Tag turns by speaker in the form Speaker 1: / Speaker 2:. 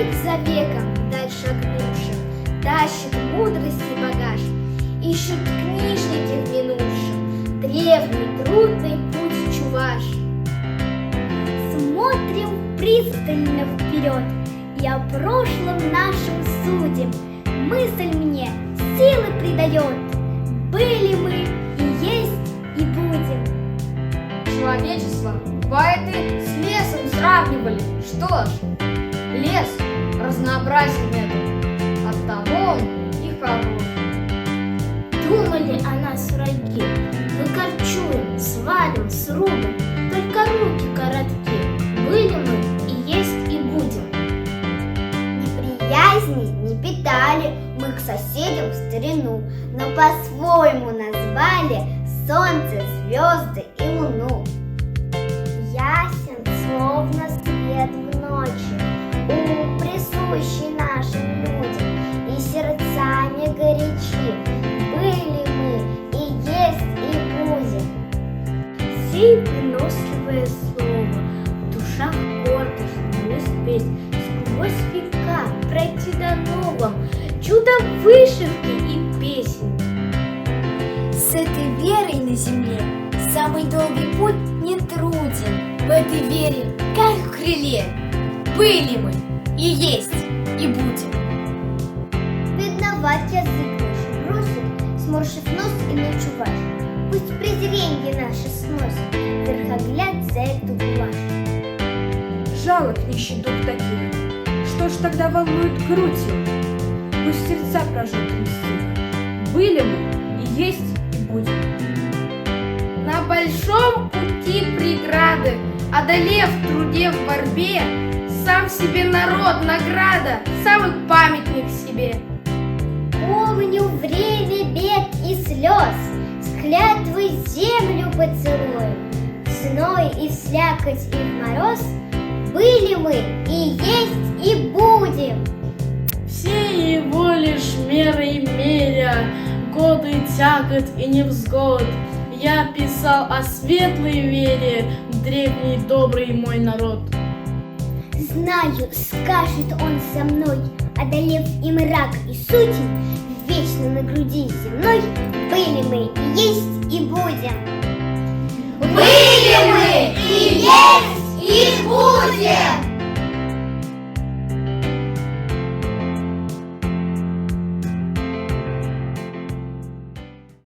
Speaker 1: Век за веком вдаль шагнувшим тащит мудрости багаж, ищут книжники в минувшем древний трудный путь чуваш. Смотрим пристально вперед и о прошлом нашем судим. Мысль мне силы придает. Были мы и есть и будем.
Speaker 2: Человечество поэты с лесом сравнивали. Что ж, лес разнообразен этот, оттого он и хорош.
Speaker 1: Думали о нас враги, выкорчуем, свалим, срубим, только руки коротки. Были мы и есть и будем. Неприязни не питали мы к соседям в старину, но по-своему назвали солнце, звезды и луну. Ясен, словно свет в ночи, ум присущий нашим людям, и сердцами горячи. Были мы и есть и будем. Сей выносливое слово, в душах гордость не успеть, сквозь века пройти до нового, чудо вышивки и песен.
Speaker 3: С этой верой на земле самый долгий путь не труден. В этой вере, как в крыле, были мы и есть и будем.
Speaker 1: Бедноват язык наш бросит, сморщив нос и ночевать. Пусть презренье наши сносит верхогляд за эту блажь.
Speaker 4: Жалок нищий дух таких, что ж тогда волнует грудь их? Пусть сердца прожжет им стих. Были мы и есть и будем.
Speaker 2: На большом пути преграды, одолев в труде в борьбе, сам себе народ награда, самый памятник себе.
Speaker 1: Помню время бед и слез, с клятвой землю поцелуем, зной и слякоть и в мороз. Были мы и есть и будем.
Speaker 5: Все его лишь мерой меря, годы тягот и невзгод. Я писал о светлой вере, древний добрый мой народ.
Speaker 1: Знаю, скажет он со мной, одолев и мрак, и сутень, вечно на груди земной. Были мы и есть и будем. Были мы и есть и будем.